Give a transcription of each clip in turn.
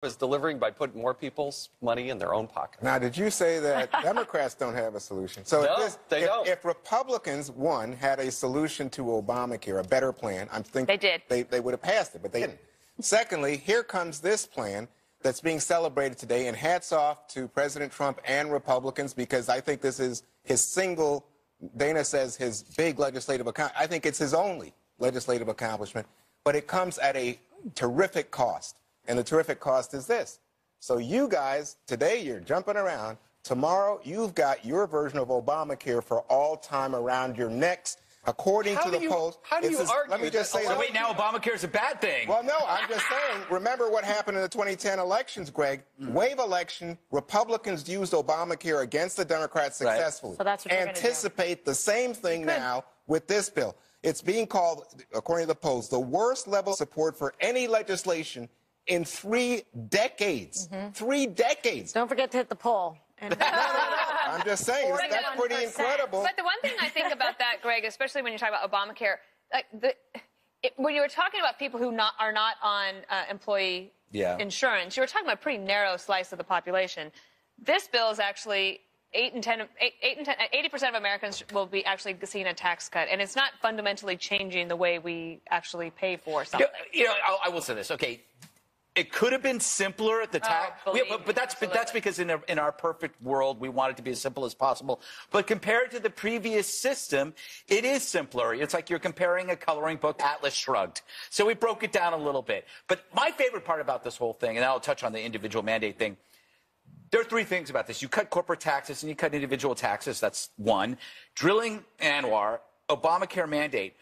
is delivering by putting more people's money in their own pocket. Now, did you say that Democrats don't have a solution? So No, they don't. If Republicans, one, had a solution to Obamacare, a better plan, I'm thinking they would have passed it, but they didn't. Secondly, here comes this plan that's being celebrated today, and hats off to President Trump and Republicans, because I think this is his single, Dana says his big legislative accomplishment. I think it's his only legislative accomplishment, but it comes at a terrific cost. And the terrific cost is this. So you guys, today you're jumping around. Tomorrow you've got your version of Obamacare for all time around your necks. According to the polls, how do you argue? Let me just say so wait, now Obamacare is a bad thing. Well, no, I'm just saying, remember what happened in the 2010 elections, Greg. Wave election, Republicans used Obamacare against the Democrats successfully. Right. So that's what you're Anticipate the same thing now with this bill. It's being called, according to the polls, the worst level of support for any legislation in 3 decades. 3 decades. Don't forget to hit the poll. No. I'm just saying, that's pretty incredible. But the one thing I think about that, Greg, especially when you talk about Obamacare, like when you were talking about people who are not on employee insurance, you were talking about a pretty narrow slice of the population. This bill is actually 80% of Americans will be actually seeing a tax cut, and it's not fundamentally changing the way we actually pay for something. I will say this. Okay. It could have been simpler at the time, but that's because in our perfect world, we want it to be as simple as possible. But compared to the previous system, it is simpler. It's like you're comparing a coloring book, Atlas Shrugged. So we broke it down a little bit. But my favorite part about this whole thing, and I'll touch on the individual mandate thing, there are 3 things about this. You cut corporate taxes and you cut individual taxes. That's one. Drilling Anwar, Obamacare mandate.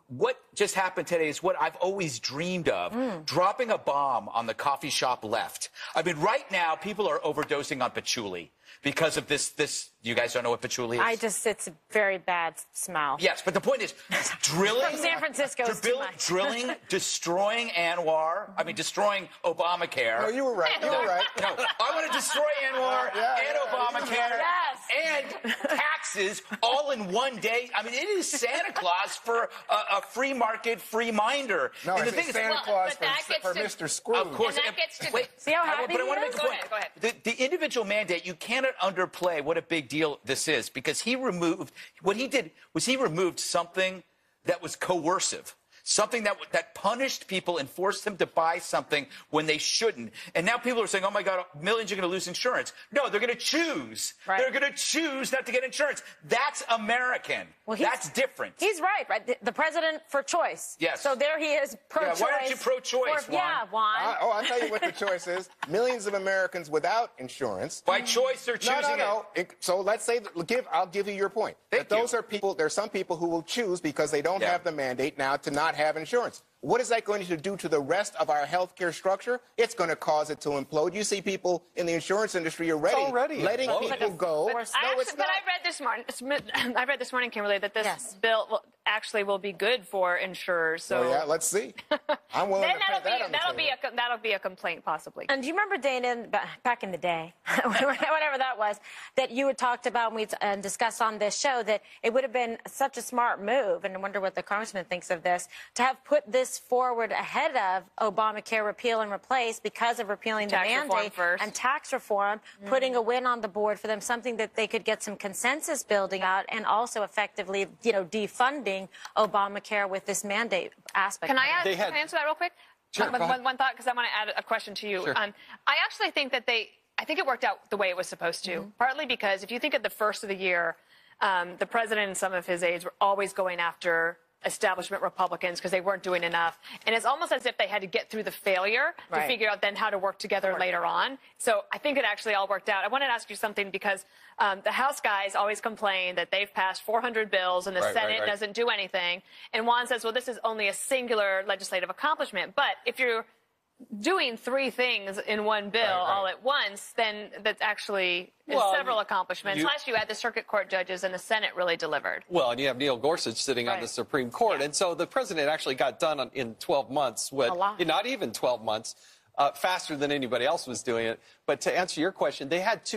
What just happened today is what I've always dreamed of, dropping a bomb on the coffee shop left. I mean, right now, people are overdosing on patchouli because of this. You guys don't know what patchouli is? It's a very bad smell. Yes, but the point is, drilling. From San Francisco is too much. Drilling, destroying Anwar, destroying Obamacare. No, you were right. You were right. No, I want to destroy Anwar and Obamacare and taxes all in one day. I mean, it is Santa Claus for a free market, free minder. No, and the thing is, Santa Claus for Mr. Scrooge. Of course. And that gets to see how happy but I want to make a point. Go ahead. The individual mandate, you cannot underplay what a big deal this is, because what he did was he removed something that was coercive. Something that punished people and forced them to buy something when they shouldn't. And now people are saying, oh, my God, millions are going to lose insurance. No, they're going to choose. Right. They're going to choose not to get insurance. That's American. Well, that's different. He's right? The president for choice. Yes. So there he is, pro-choice. Yeah, why aren't you pro-choice, Juan? Yeah, Juan. I'll tell you what the choice is. Millions of Americans without insurance. By choice, they're choosing it. So let's say, I'll give you your point. There's some people who will choose because they don't have the mandate now to not have insurance. What is that going to do to the rest of our healthcare structure? It's going to cause it to implode. You see people in the insurance industry already letting people go. But I read this morning, Kimberly, that this bill will be good for insurers. So let's see. I'm willing to put that on the table. That'll be a complaint, possibly. And do you remember, Dana, back in the day, whatever that was, that you had talked about and we discussed on this show, that it would have been such a smart move, and I wonder what the congressman thinks of this, to have put this forward ahead of Obamacare repeal and replace because of repealing the mandate and tax reform, putting a win on the board for them, something that they could get some consensus building out, and also effectively, defunding Obamacare with this mandate aspect. Can I answer that real quick? Sure, one thought, because I want to add a question to you. Sure. I actually think that I think it worked out the way it was supposed to, partly because if you think at the first of the year, the president and some of his aides were always going after establishment Republicans because they weren't doing enough. And it's almost as if they had to get through the failure to figure out then how to work together later on. So I think it actually all worked out. I wanted to ask you something because the House guys always complain that they've passed 400 bills and the Senate doesn't do anything. And Juan says, well, this is only a singular legislative accomplishment. But if you're doing 3 things in one bill all at once, then that's actually several accomplishments. Last you had the circuit court judges and the Senate really delivered. Well, and you have Neil Gorsuch sitting on the Supreme Court. And so the president actually got done in 12 months. Not even 12 months. faster than anybody else was doing it. But to answer your question,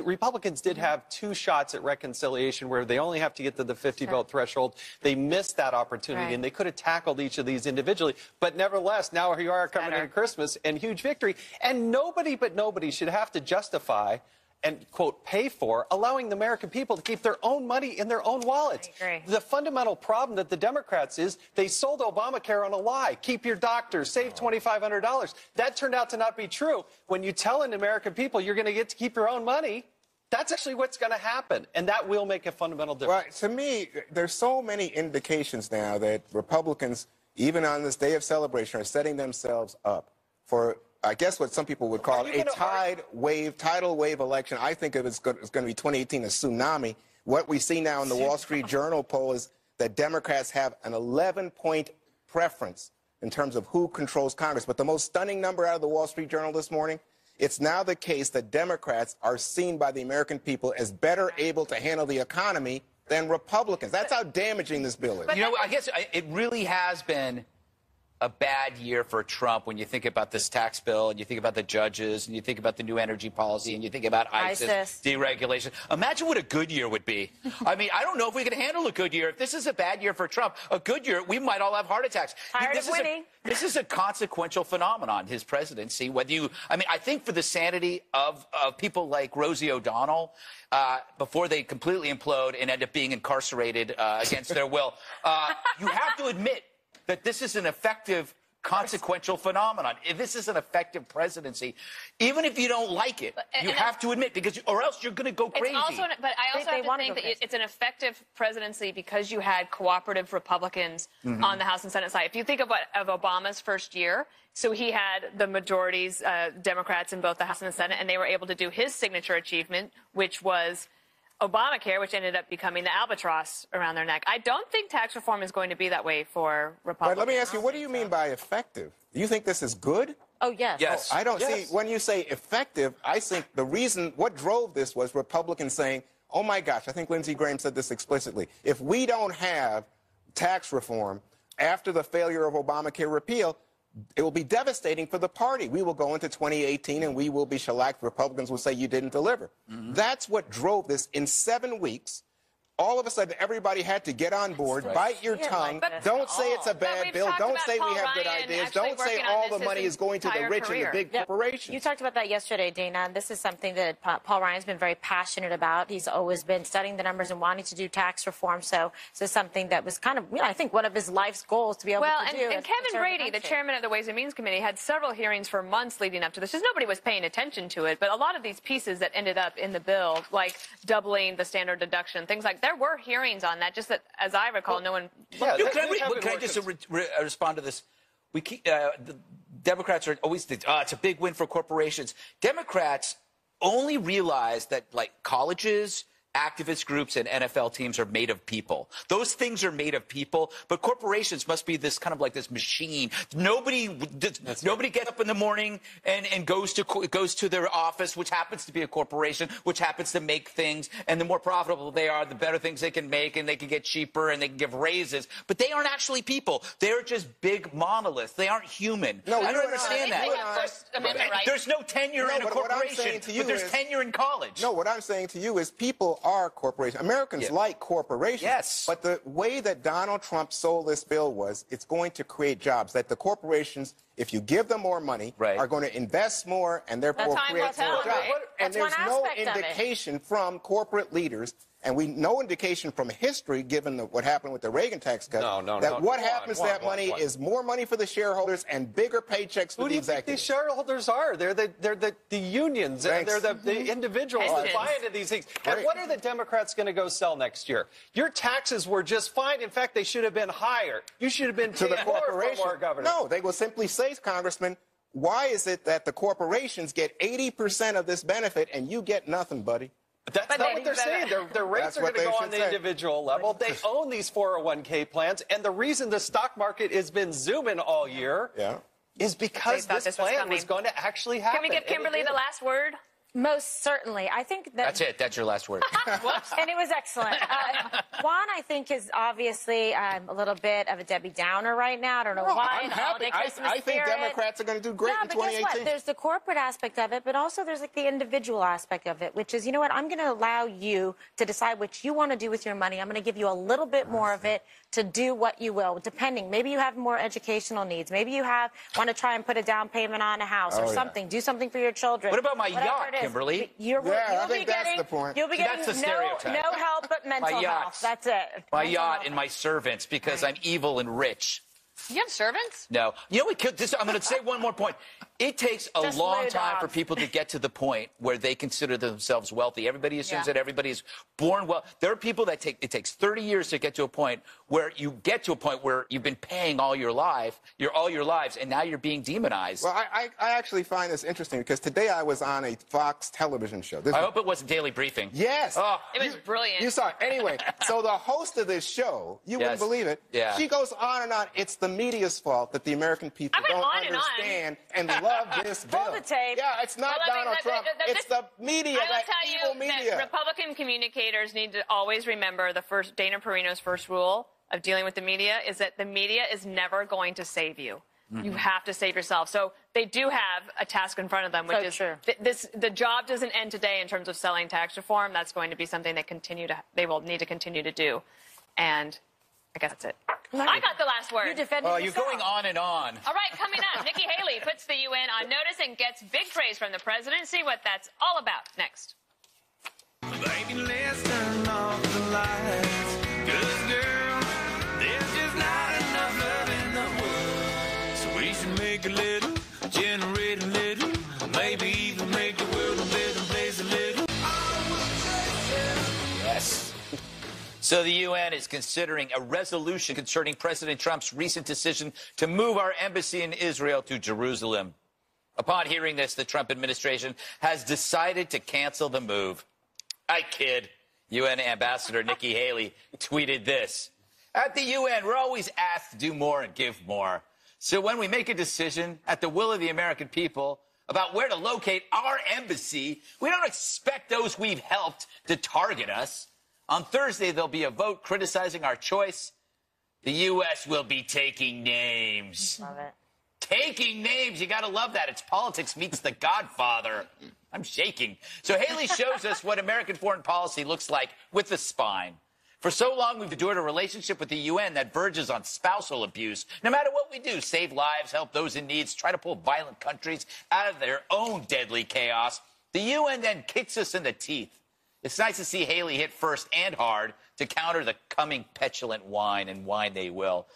Republicans did have 2 shots at reconciliation where they only have to get to the 50-vote threshold. They missed that opportunity, and they could have tackled each of these individually. But nevertheless, now here you are coming into Christmas, and huge victory. And nobody should have to justify and, quote, pay for allowing the American people to keep their own money in their own wallets. The fundamental problem that the Democrats is they sold Obamacare on a lie. Keep your doctors, save $2,500. That turned out to not be true. When you tell an American people you're going to get to keep your own money, that's actually what's going to happen, and that will make a fundamental difference. Well, to me, there's so many indications now that Republicans, even on this day of celebration, are setting themselves up for, I guess, what some people would call a tidal wave election. I think it's going to be 2018, a tsunami. What we see now in the Wall Street Journal poll is that Democrats have an 11-point preference in terms of who controls Congress. But the most stunning number out of the Wall Street Journal this morning, it's now the case that Democrats are seen by the American people as better able to handle the economy than Republicans. That's how damaging this bill is. You know, I guess it really has been a bad year for Trump when you think about this tax bill and you think about the judges and you think about the new energy policy and you think about ISIS deregulation. Imagine what a good year would be. I mean, I don't know if we can handle a good year. If this is a bad year for Trump, a good year, we might all have heart attacks. Tired of winning. This is a consequential phenomenon, his presidency. I think for the sanity of people like Rosie O'Donnell, before they completely implode and end up being incarcerated against their will, you have to admit that this is an effective consequential phenomenon. If this is an effective presidency, even if you don't like it, you have to admit, or else you're going to go crazy. But I also have to think that it's an effective presidency because you had cooperative Republicans on the House and Senate side. If you think of Obama's first year, so he had the majorities, Democrats in both the House and the Senate, and they were able to do his signature achievement, which was Obamacare, which ended up becoming the albatross around their neck. I don't think tax reform is going to be that way for Republicans. But let me ask you, what do you mean by effective? Do you think this is good? Oh, yes. Yes. I don't see, when you say effective, I think the reason, what drove this was Republicans saying, oh my gosh, I think Lindsey Graham said this explicitly, if we don't have tax reform after the failure of Obamacare repeal, it will be devastating for the party. We will go into 2018 and we will be shellacked. Republicans will say you didn't deliver. That's what drove this. In 7 weeks, all of a sudden, everybody had to get on board, bite your tongue. Don't say it's a bad bill. Don't say we have good ideas. Don't say all the money is going to the rich and the big corporations. You talked about that yesterday, Dana. This is something that Paul Ryan's been very passionate about. He's always been studying the numbers and wanting to do tax reform. So this is something that was kind of, I think, one of his life's goals to be able to do. And Kevin Brady, the chairman of the Ways and Means Committee, had several hearings for months leading up to this. Just nobody was paying attention to it. But a lot of these pieces that ended up in the bill, like doubling the standard deduction, things like there were hearings on that, just that, as I recall, no one... Yeah, can I just respond to this? The Democrats are always think, it's a big win for corporations. Democrats only realize that, like, colleges, activist groups, and NFL teams are made of people. Those things are made of people, but corporations must be this kind of like this machine. Nobody gets up in the morning and goes to their office, which happens to be a corporation, which happens to make things, and the more profitable they are, the better things they can make, and they can get cheaper, and they can give raises. But they aren't actually people. They're just big monoliths. They aren't human. No, I don't understand that. They have First Amendment rights. There's no tenure in a corporation, but there's tenure in college. No, what I'm saying to you is people are corporations. Americans like corporations. Yes. But the way that Donald Trump sold this bill was it's going to create jobs, that the corporations, if you give them more money, are going to invest more and therefore create more jobs. And there's no indication from corporate leaders, and no indication from history, given what happened with the Reagan tax cut, that what happens to that money is more money for the shareholders and bigger paychecks for the executives. Who do you think these shareholders are? They're the unions. And they're the individuals that buy into these things. And what are the Democrats going to go sell next year? Your taxes were just fine. In fact, they should have been higher. You should have been to the corporation. More, Governor. No, they will simply say, Congressman, why is it that the corporations get 80% of this benefit and you get nothing, buddy? That's not what they're saying. Their rates are going to go on the individual level. They own these 401k plans, and the reason the stock market has been zooming all year is because this plan was going to actually happen. Can we give Kimberly the last word? Most certainly. I think that's it. That's your last word. And it was excellent. Juan, I think, is obviously a little bit of a Debbie Downer right now. I don't know why. I'm happy. I think Democrats are going to do great in 2018. Guess what? There's the corporate aspect of it, but also there's like the individual aspect of it, which is, you know what? I'm going to allow you to decide what you want to do with your money. I'm going to give you a little bit more of it to do what you will, depending. Maybe you have more educational needs. Maybe you want to try and put a down payment on a house or something. Do something for your children. What about my yacht, Kimberly? I think that's the point. You'll be getting no help but mental health. That's it. My yacht and my servants, because I'm evil and rich. You have servants? No. You know what? I'm going to say one more point. It takes a long time for people to get to the point where they consider themselves wealthy. Everybody assumes that everybody is born well. There are people that it takes 30 years to get to a point where you get to a point where you've been paying all your lives, and now you're being demonized. Well, I actually find this interesting because today I was on a Fox television show. I hope it wasn't Daily Briefing. Yes. Oh, it was brilliant. You saw it. Anyway, so the host of this show, you wouldn't believe it. Yeah. She goes on and on. It's the media's fault that the American people don't understand and love this bill. Pull the tape. Yeah, it's not Donald Trump. It's the media, that evil media. That Republican communicators need to always remember Dana Perino's first rule of dealing with the media is that the media is never going to save you. You have to save yourself. So they do have a task in front of them, which is the job doesn't end today in terms of selling tax reform. That's going to be something they will need to continue to do. And I guess that's it. I got the last word. You defended yourself. You're going on and on. All right, coming up, Nikki Haley puts the UN on notice and gets big praise from the president. See what that's all about next. Baby, let's turn off the lights. 'Cause, girl, there's just not enough love in the world. So we should make a little, generate a little, maybe even make the world a better place a little. Yes. So the UN is considering a resolution concerning President Trump's recent decision to move our embassy in Israel to Jerusalem. Upon hearing this, the Trump administration has decided to cancel the move. I kid. UN Ambassador Nikki Haley tweeted this. At the UN, we're always asked to do more and give more. So when we make a decision at the will of the American people about where to locate our embassy, we don't expect those we've helped to target us. On Thursday, there'll be a vote criticizing our choice. The U.S. will be taking names. Love it. Taking names. You got to love that. It's politics meets The Godfather. I'm shaking. So Haley shows us what American foreign policy looks like with the spine. For so long, we've endured a relationship with the UN that verges on spousal abuse. No matter what we do, save lives, help those in need, try to pull violent countries out of their own deadly chaos, the UN then kicks us in the teeth. It's nice to see Haley hit first and hard to counter the coming petulant whine, and whine they will.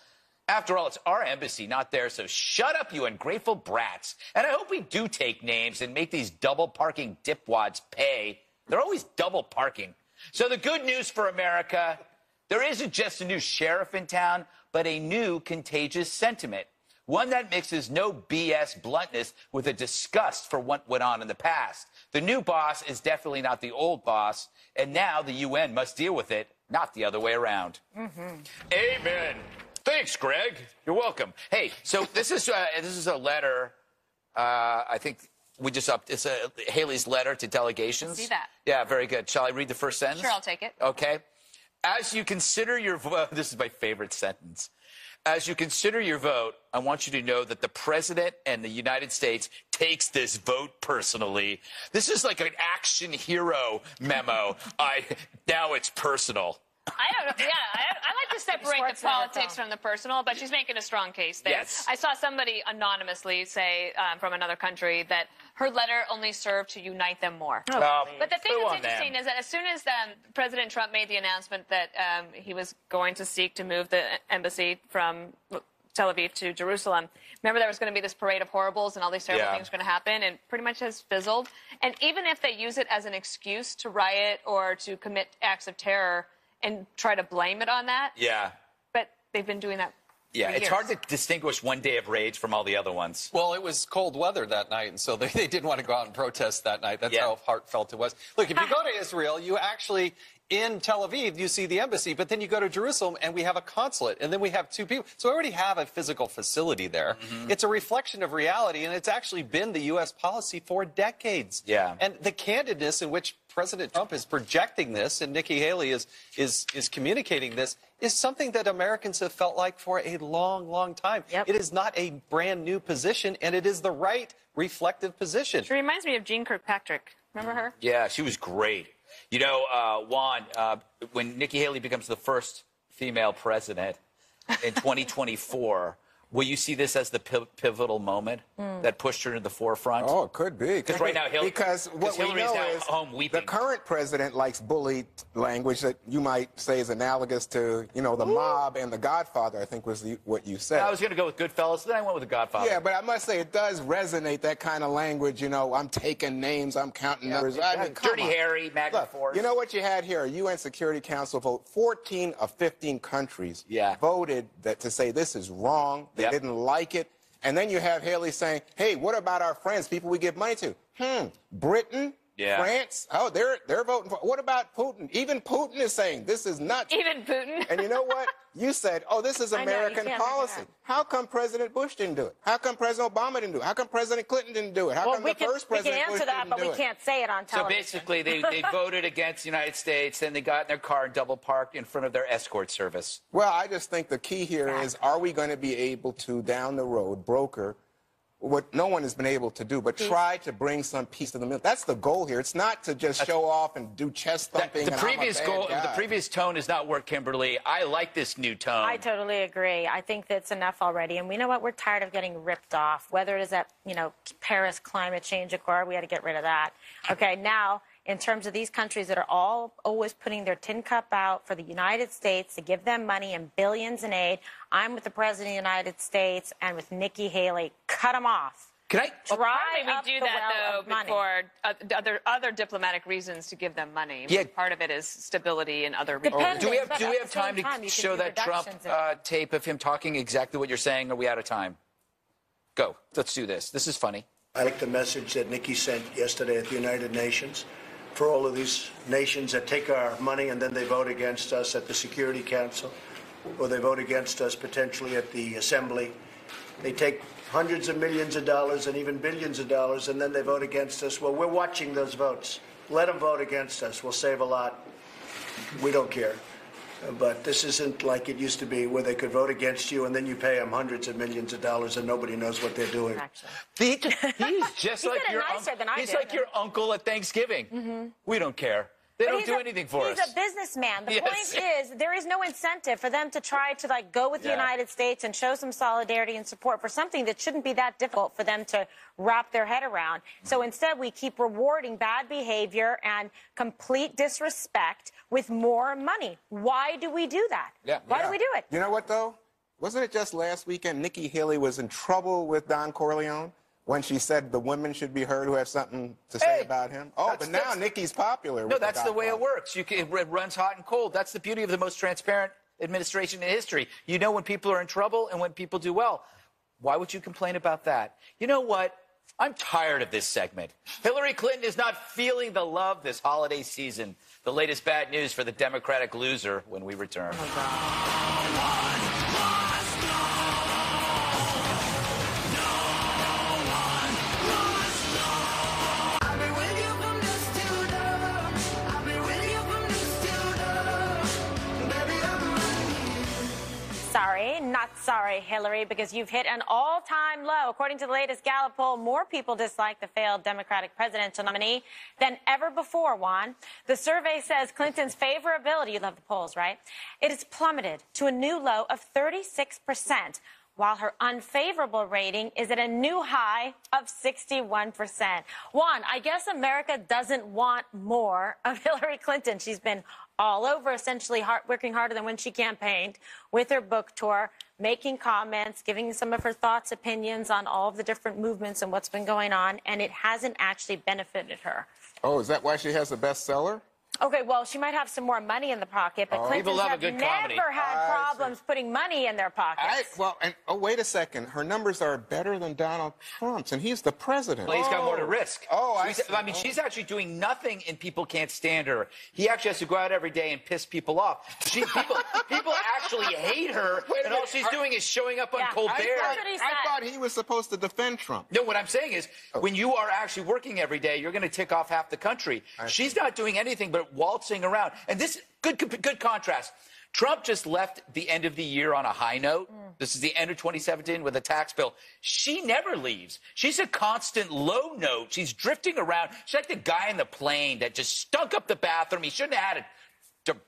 After all, it's our embassy, not theirs, so shut up, you ungrateful brats. And I hope we do take names and make these double-parking dipwads pay. They're always double parking. So the good news for America, there isn't just a new sheriff in town, but a new contagious sentiment. One that mixes no BS bluntness with a disgust for what went on in the past. The new boss is definitely not the old boss, and now the UN must deal with it, not the other way around. Amen. Thanks, Greg. You're welcome. Hey, so this is a letter. I think we just upped. It's Haley's letter to delegations. See that? Yeah, very good. Shall I read the first sentence? Sure, I'll take it. Okay. As you consider your vote, this is my favorite sentence. As you consider your vote, I want you to know that the president and the United States takes this vote personally. This is like an action hero memo. Now it's personal. I don't know. Yeah, I like to separate the politics from the personal, but she's making a strong case there. Yes. I saw somebody anonymously say from another country that her letter only served to unite them more. But the thing that's interesting is that as soon as President Trump made the announcement that he was going to seek to move the embassy from Tel Aviv to Jerusalem, remember there was going to be this parade of horribles and all these terrible things were going to happen, and pretty much has fizzled. And even if they use it as an excuse to riot or to commit acts of terror and try to blame it on that. Yeah. But they've been doing that. Yeah, it's hard to distinguish one day of rage from all the other ones. Well, it was cold weather that night, and so they didn't want to go out and protest that night. That's how heartfelt it was. Look, if you go to Israel, you actually, in Tel Aviv, you see the embassy, but then you go to Jerusalem and we have a consulate, and then we have 2 people. So we already have a physical facility there. It's a reflection of reality, and it's actually been the U.S. policy for decades. Yeah. And the candidness in which President Trump is projecting this, and Nikki Haley is communicating this, is something that Americans have felt like for a long, long time. Yep. It is not a brand new position, and it is the right reflective position. She reminds me of Jean Kirkpatrick. Remember her? Yeah, she was great. You know, Juan, when Nikki Haley becomes the first female president in 2024, will you see this as the pivotal moment that pushed her to the forefront? Oh, it could be. Because right now, because what we Hillary's know now is home weeping. the current president likes bully language that you might say is analogous to, you know, the mob and the Godfather, I think was what you said. I was going to go with Goodfellas, then I went with the Godfather. Yeah, but I must say it does resonate, that kind of language, you know, I'm taking names, I'm counting numbers. I mean, come Dirty on. Harry, Magna Look, Force. you know what you had here? A UN Security Council vote. 14 of 15 countries voted to say this is wrong. They didn't like it. And then you have Haley saying, hey, what about our friends, people we give money to? Britain, France, oh, they're voting for. What about Putin? Even Putin is saying this is nuts. Even Putin. And you know what? You said, oh, this is American policy. How come President Bush didn't do it? How come President Obama didn't do it? How come President Clinton didn't do it? How come the first President Bush didn't do it? We can answer that, but we can't say it on television. So basically, they voted against the United States, then they got in their car and double parked in front of their escort service. Well, I just think the key here is, are we going to be able to, down the road, broker what no one has been able to do, but try to bring some peace to the middle. That's the goal here. It's not to just show off and do chest thumping. The previous tone has not worked, Kimberly. I like this new tone. I totally agree. I think that's enough already. And we know what? We're tired of getting ripped off. Whether it is that, Paris Climate Change Accord, we got to get rid of that. Okay, now, in terms of these countries that are all always putting their tin cup out for the United States to give them money and billions in aid, I'm with the President of the United States and with Nikki Haley. Cut them off. Can I? We do that, though, for other diplomatic reasons to give them money. Yeah. Part of it is stability in other regions. Do we have time to show that Trump tape of him talking exactly what you're saying? Or are we out of time? Go. Let's do this. This is funny. I like the message that Nikki sent yesterday at the United Nations for all of these nations that take our money and then they vote against us at the Security Council, or they vote against us potentially at the Assembly. They take hundreds of millions of dollars and even billions of dollars, and then they vote against us. Well, we're watching those votes. Let them vote against us. We'll save a lot. We don't care. But this isn't like it used to be, where they could vote against you and then you pay them hundreds of millions of dollars and nobody knows what they're doing. He's just like your He's like your uncle at Thanksgiving. We don't care. They don't do anything for us. He's a businessman. The point is, there is no incentive for them to try to go with the United States and show some solidarity and support for something that shouldn't be that difficult for them to wrap their head around. So instead, we keep rewarding bad behavior and complete disrespect with more money. Why do we do that? Why do we do it? You know what, though? Wasn't it just last weekend Nikki Haley was in trouble with Don Corleone when she said the women should be heard who have something to say about him? Oh, but now Nikki's popular. No, that's the way it works. It runs hot and cold. That's the beauty of the most transparent administration in history. You know when people are in trouble and when people do well. Why would you complain about that? You know what? I'm tired of this segment. Hillary Clinton is not feeling the love this holiday season. The latest bad news for the Democratic loser when we return. Oh, God. Sorry, not sorry, Hillary, because you've hit an all-time low. According to the latest Gallup poll, more people dislike the failed Democratic presidential nominee than ever before, Juan. The survey says Clinton's favorability, you love the polls, right? It has plummeted to a new low of 36%, while her unfavorable rating is at a new high of 61%. Juan, I guess America doesn't want more of Hillary Clinton. She's been all over, essentially working harder than when she campaigned, with her book tour, making comments, giving some of her thoughts, opinions on all of the different movements and what's been going on, and it hasn't actually benefited her. Oh, is that why she has a bestseller? Okay, well, she might have some more money in the pocket, but Clintons have never had problems putting money in their pockets. Wait a second. Her numbers are better than Donald Trump's, and he's the president. Well, he's got more to risk. I mean, she's actually doing nothing, and people can't stand her. He actually has to go out every day and piss people off. People actually hate her, and all she's doing is showing up on Colbert. I thought he was supposed to defend Trump. No, what I'm saying is, when you are actually working every day, you're going to tick off half the country. She's not doing anything but waltzing around. And this, good contrast. Trump just left the end of the year on a high note. This is the end of 2017 with a tax bill. She never leaves. She's a constant low note. She's drifting around. She's like the guy in the plane that just stunk up the bathroom. He shouldn't have had a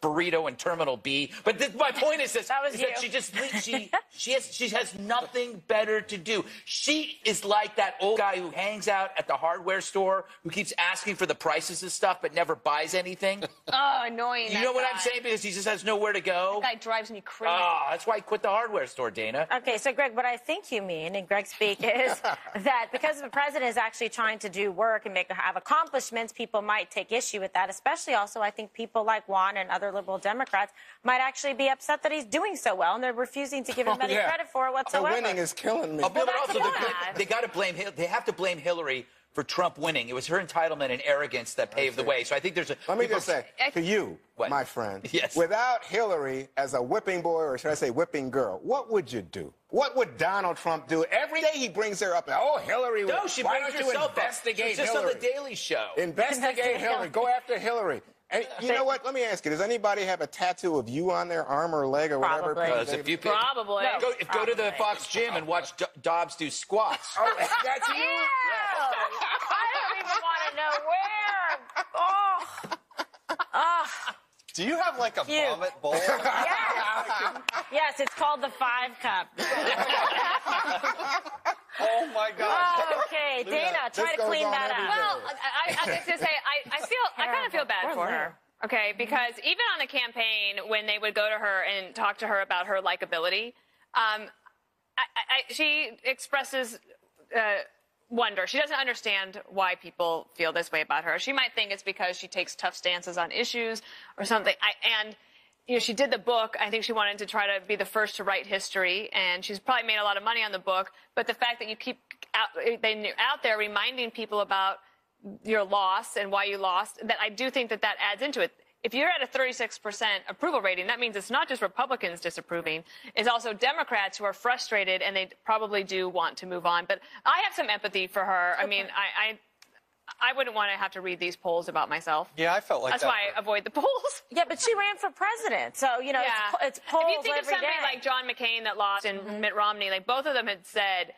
burrito in Terminal B. But my point is this: that she has nothing better to do. She is like that old guy who hangs out at the hardware store, who keeps asking for the prices of stuff but never buys anything. Oh, annoying! You know what I'm saying? Because he just has nowhere to go. That guy drives me crazy. Oh, that's why he quit the hardware store, Dana. Okay, so Greg, what I think you mean, in Greg speak, is that because the president is actually trying to do work and have accomplishments, people might take issue with that. Especially, also, I think people like Juan and other liberal Democrats might actually be upset that he's doing so well, and they're refusing to give him any credit for it whatsoever. The winning is killing me. But also, they got to blame. They have to blame Hillary for Trump winning. It was her entitlement and arrogance that paved the way. So I think there's a. Let me just say to you, my friend. Yes. Without Hillary as a whipping boy, or should I say whipping girl, what would you do? What would Donald Trump do? Every day he brings her up. Oh, Hillary. No, she brings herself investigate Hillary. Just on the Daily Show. Investigate Hillary. Go after Hillary. And you know what? Let me ask you. Does anybody have a tattoo of you on their arm or leg or whatever? Probably. Probably. Go to the Fox gym and watch Dobbs do squats. Oh, that's you? Ew. I don't even want to know where. Oh. Do you have like a vomit bowl? Yes, it's called the 5 Cup. Oh my gosh. Okay, Dana, try to clean that up. Well, I was going to say, I kind of feel bad for her. Okay, because even on the campaign, when they would go to her and talk to her about her likability, she expresses wonder. She doesn't understand why people feel this way about her. She might think it's because she takes tough stances on issues or something. She did the book. I think she wanted to try to be the first to write history, and she's probably made a lot of money on the book. But the fact that you keep out there reminding people about your loss and why you lost, that I do think that adds into it. If you're at a 36% approval rating, that means it's not just Republicans disapproving. It's also Democrats who are frustrated, and they probably do want to move on. But I have some empathy for her. I mean, I wouldn't want to have to read these polls about myself. Yeah, I felt like that's why I avoid the polls. Yeah, but she ran for president, so it's polls every day. If you think of somebody like John McCain that lost and Mitt Romney, like both of them had said,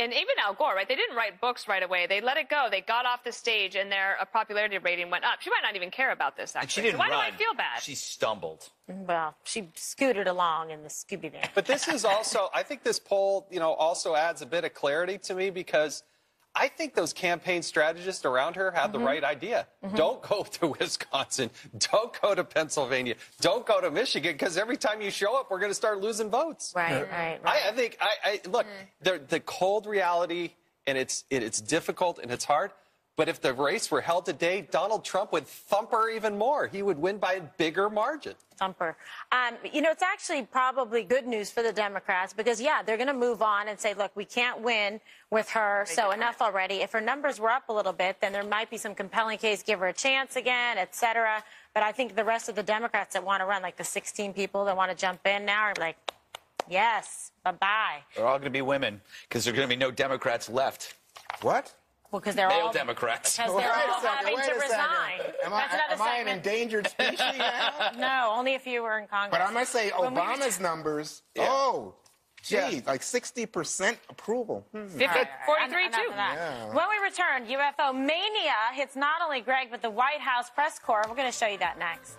and even Al Gore, right? They didn't write books right away. They let it go. They got off the stage, and their popularity rating went up. She might not even care about this, actually. And she didn't why run. do I feel bad? She stumbled. Well, she scooted along in the Scooby Van. But this is also, I think this poll, also adds a bit of clarity to me, because I think those campaign strategists around her had the right idea. Don't go to Wisconsin. Don't go to Pennsylvania. Don't go to Michigan, because every time you show up, we're going to start losing votes. Right. I think, look, the cold reality, and it's difficult and it's hard, but if the race were held today, Donald Trump would thump her even more. He would win by a bigger margin. Thumper. It's actually probably good news for the Democrats because, they're going to move on and say, look, we can't win with her, so enough already. If her numbers were up a little bit, then there might be some compelling case, give her a chance again, et cetera. But I think the rest of the Democrats that want to run, like the 16 people that want to jump in now, are like, yes, bye-bye. They're all going to be women because there are going to be no Democrats left. What? Well, because they're all Democrats. Because they're all having to resign. Am I an endangered species now? No, only if you were in Congress. But I must say, Obama's numbers. Like 60% approval. 43 too. When we return, UFO mania hits not only Greg but the White House press corps. We're going to show you that next.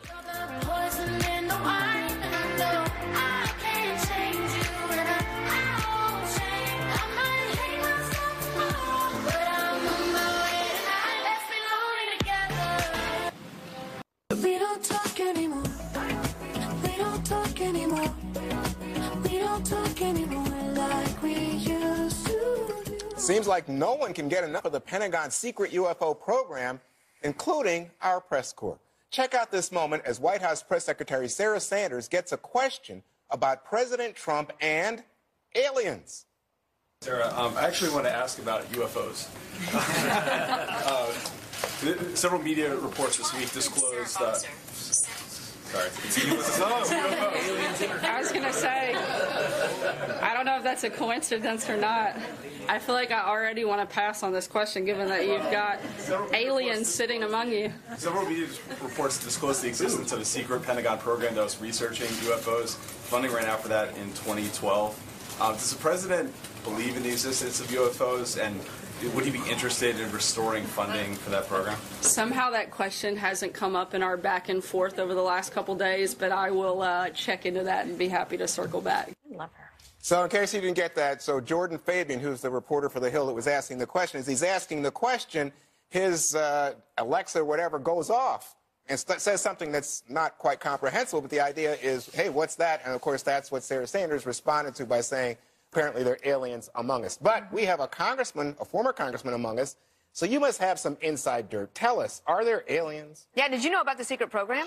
We don't talk anymore. We don't talk anymore. We don't talk anymore like we used to do. Seems like no one can get enough of the Pentagon's secret UFO program, including our press corps. check out this moment as White House Press Secretary Sarah Sanders gets a question about President Trump and aliens. Sarah, I actually want to ask about UFOs. Several media reports this week disclosed that. Sorry. I was going to say, I don't know if that's a coincidence or not. I feel like I already want to pass on this question, given that you've got aliens sitting among you. Several media reports disclosed the existence of a secret Pentagon program that was researching UFOs. Funding ran out for that in 2012. Does the president believe in the existence of UFOs, and would he be interested in restoring funding for that program? Somehow that question hasn't come up in our back and forth over the last couple days, but I will check into that and be happy to circle back. I love her. So in case you didn't get that, so Jordan Fabian, who's the reporter for The Hill that was asking the question, as he's asking the question, his Alexa or whatever goes off and says something that's not quite comprehensible, but the idea is, hey, what's that? And of course, that's what Sarah Sanders responded to by saying, apparently there are aliens among us. But we have a congressman, a former congressman among us, so you must have some inside dirt. Tell us, are there aliens? Yeah, did you know about the secret program?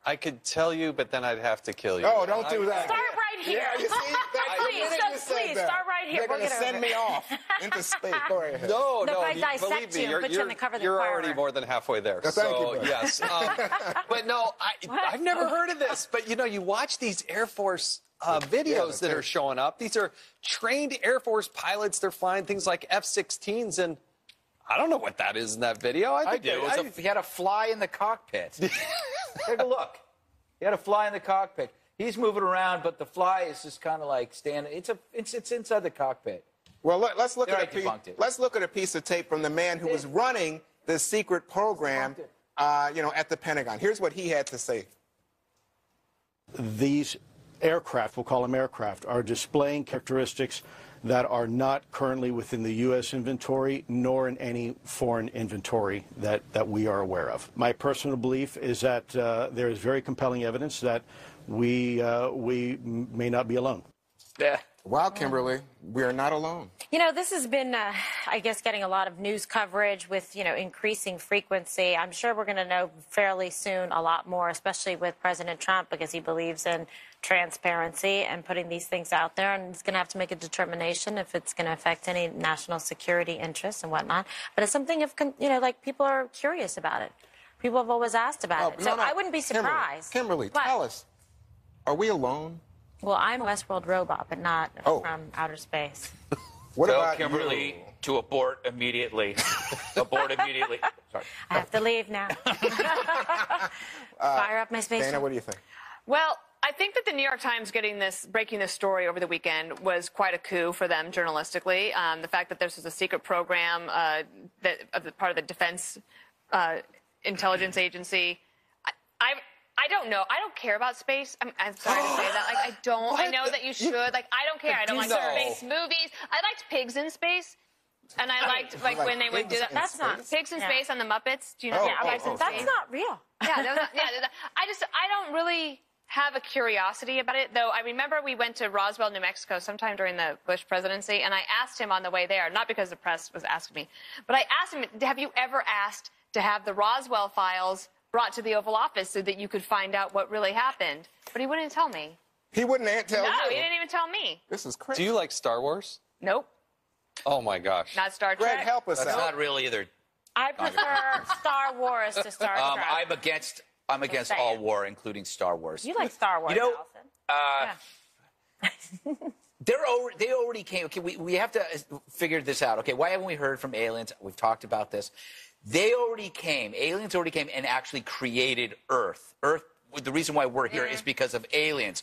I could tell you, but then I'd have to kill you. Oh, don't do that. Start right here. Yeah, you see, Please, start right here. They're going to send me off into space. Go ahead. No, if I believe dissect me, you and put you in the cover of the you're Inquirer. already more than halfway there. Thank you, brother. Yes. But no, I've never heard of this. But, you know, you watch these Air Force videos that are showing up. These are trained Air Force pilots. They're flying things like F-16s, and I don't know what that is in that video. I do. He had a fly in the cockpit. Take a look. He had a fly in the cockpit. He's moving around, but the fly is just kind of like standing. It's inside the cockpit. Well, let's look at a piece of tape from the man who was running this secret program, at the Pentagon. Here's what he had to say. These aircraft, we'll call them aircraft, are displaying characteristics that are not currently within the U.S. inventory nor in any foreign inventory that we are aware of. My personal belief is that there is very compelling evidence that we may not be alone. Yeah. Wow, Kimberly, we are not alone. You know, this has been, I guess, getting a lot of news coverage with, increasing frequency. I'm sure we're going to know fairly soon a lot more, especially with President Trump, because he believes in transparency and putting these things out there. And he's going to have to make a determination if it's going to affect any national security interests and whatnot. But it's something, people are curious about it. People have always asked about it. So I wouldn't be surprised. Kimberly, tell us, are we alone? Well, I'm a Westworld robot, but not from outer space. What about Kimberly to abort immediately? Abort immediately. Sorry. I have to leave now. Fire up my space. Dana, what do you think? Well, I think that the New York Times breaking this story over the weekend was quite a coup for them journalistically. The fact that this was a secret program part of the Defense Intelligence Agency. I don't know. I don't care about space. I'm sorry to say that. I don't. What? I know that you should. I don't care. I don't like space movies. I liked Pigs in Space. And I liked when they would do that. That's not Pigs in Space on the Muppets. Do you know? That's not real. Yeah, I don't really have a curiosity about it, though. I remember we went to Roswell, New Mexico sometime during the Bush presidency, and I asked him on the way there, not because the press was asking me, but I asked him, have you ever asked to have the Roswell files brought to the Oval Office so that you could find out what really happened? But he wouldn't tell me. He wouldn't tell you? No, he didn't even tell me. This is crazy. Do you like Star Wars? Nope. Oh, my gosh. Not Star Trek? Greg, help us out. That's not really either. I prefer Star Wars to Star Trek. I'm against all war, including Star Wars. You like Star Wars, Allison. They already came. Okay, we have to figure this out. Okay, why haven't we heard from aliens? We've talked about this. They already came. Aliens already came and actually created Earth. The reason why we're here is because of aliens.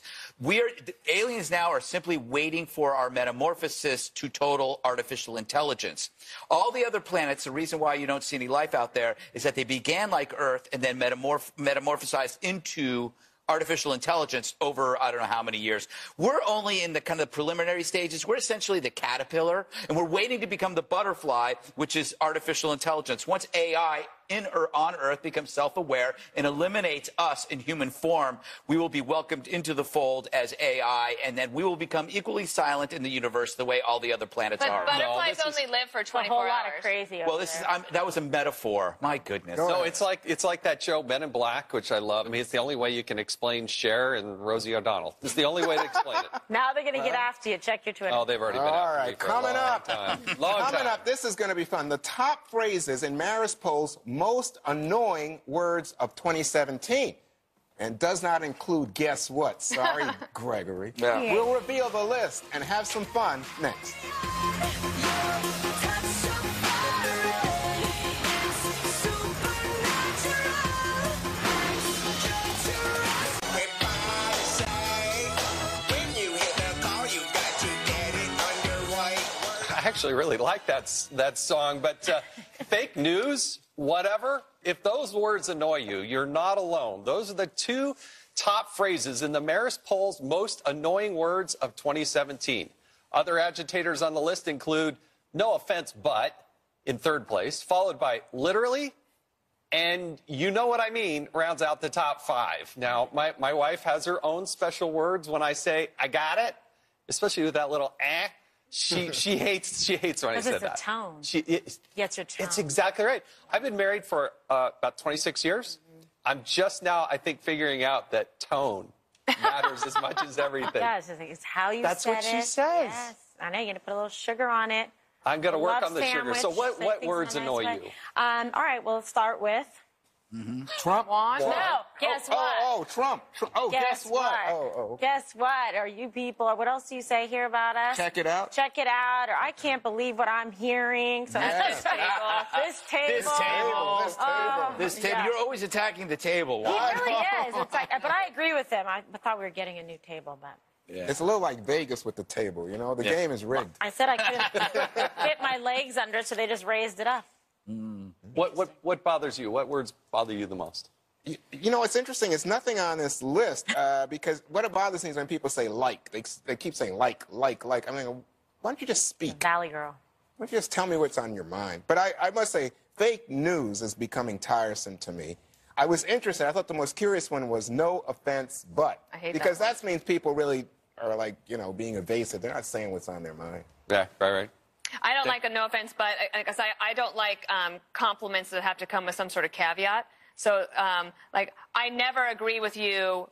Aliens now are simply waiting for our metamorphosis to total artificial intelligence. All the other planets, the reason why you don't see any life out there is that they began like Earth and then metamorphosized into artificial intelligence over I don't know how many years. We're only in the kind of preliminary stages. We're essentially the caterpillar, and we're waiting to become the butterfly, which is artificial intelligence. Once AI on Earth becomes self-aware and eliminates us in human form, we will be welcomed into the fold as AI, and then we will become equally silent in the universe the way all the other planets But are. butterflies only live for 24 a whole lot hours. of crazy. Well, that was a metaphor. My goodness. No, it's like that show Men in Black, which I love. I mean, it's the only way you can explain Cher and Rosie O'Donnell. It's the only way to explain it. Now they're going to get after you. Check your Twitter. Oh, they've already been All after me right, for coming a long up. time. Coming up, this is going to be fun. The top phrases in Marist Poll's most annoying words of 2017. And does not include guess what? Sorry, Gregory. Yeah. We'll reveal the list and have some fun next. I actually really like that song, but fake news, whatever, if those words annoy you, you're not alone. Those are the two top phrases in the Marist Poll's most annoying words of 2017. Other agitators on the list include no offense, but in third place, followed by literally, and you know what I mean, rounds out the top five. Now, my wife has her own special words when I say, I got it, especially with that little eh. She hates when I said that. It's a tone. Yeah, it's your tone. It's exactly right. I've been married for about 26 years. I'm just now, I think, figuring out that tone matters as much as everything. It does. It's how you That's said what she it. says. Yes. I know. You're going to put a little sugar on it. I'm going to work on the Sandwich, sugar. So what things words in a nice annoy way. you? All right. We'll start with Trump? No. Guess what? Oh, Trump. Oh, guess what? Oh. Guess what? Or you people, or what else do you say here about us? Check it out. Check it out. Or I can't believe what I'm hearing. So this table. This table. Oh, This table. yeah. You're always attacking the table. He really is. It's like, but I agree with him. I thought we were getting a new table, but. Yeah. It's a little like Vegas with the table, you know? The game is rigged. I said I couldn't get my legs under it, so they just raised it up. What bothers you? What words bother you the most? You know, it's interesting. It's nothing on this list because what it bothers me is when people say like. They keep saying like. I mean, why don't you just speak? Valley Girl. Why don't you just tell me what's on your mind? But I must say, fake news is becoming tiresome to me. I was interested. I thought the most curious one was no offense, but. I hate because that means people really are like, you know, being evasive. They're not saying what's on their mind. Yeah, right. I don't like a no offense, but because I don't like compliments that have to come with some sort of caveat. So, like, I never agree with you,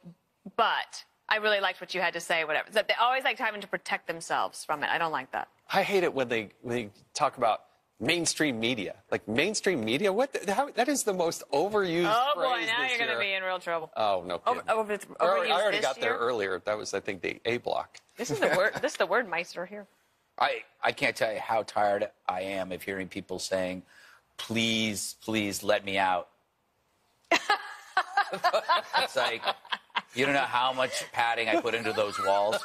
but I really liked what you had to say, whatever. So they always like having to protect themselves from it. I don't like that. I hate it when they talk about mainstream media. Like, mainstream media? That is the most overused Oh, boy, phrase now this you're going to year. be in real trouble. Oh, no kidding. I already got there earlier. That was, I think, the A block. This is the word meister here. I can't tell you how tired I am of hearing people saying, please let me out. It's like, you don't know how much padding I put into those walls,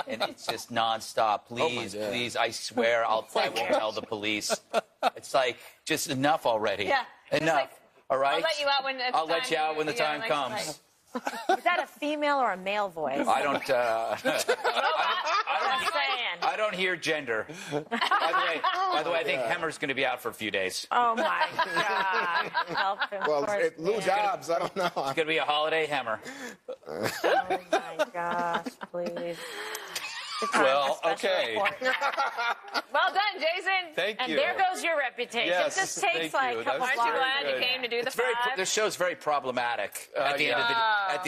and it's just nonstop. Please, I swear I won't tell the police. It's like, just enough already. Yeah. Enough. Like, all right? I'll let you out when it's I'll let you out when the time like, comes. Is that a female or a male voice? I don't. I don't hear gender. By the way, I think Hemmer's going to be out for a few days. Oh my God! Help him. Well, Lou Dobbs, I don't know. It's going to be a holiday Hemmer. Oh my gosh! Please. Well, okay. Well done, Jason. Thank and you. there goes your reputation. Yes, it just takes like a couple Aren't you glad you came to do the five? This show's very problematic at the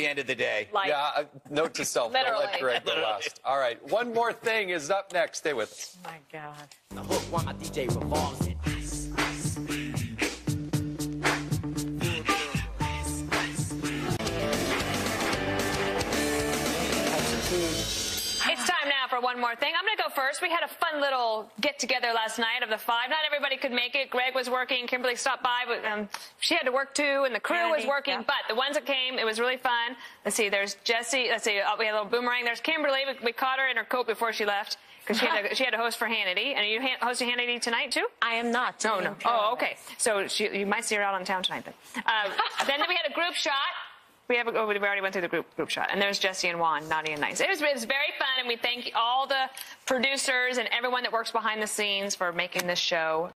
end of the day. Yeah, note to self. Don't let Greg go last. All right, one more thing is up next. Stay with us. Oh my God. The hook while my DJ revolves it. It's time now for one more thing. I'm going to go first. We had a fun little get-together last night of the five. Not everybody could make it. Greg was working. Kimberly stopped by, but she had to work too, and the crew was working. Yeah. But the ones that came, it was really fun. Let's see. There's Jesse. Let's see. We had a little boomerang. There's Kimberly. We caught her in her coat before she left because she had to host for Hannity. And are you hosting Hannity tonight too? I am not. No. Oh, okay. So you might see her out on town tonight then. Then we had a group shot. We already went through the group shot. And there's Jesse and Juan, naughty and nice. It was very fun, and we thank all the producers and everyone that works behind the scenes for making this show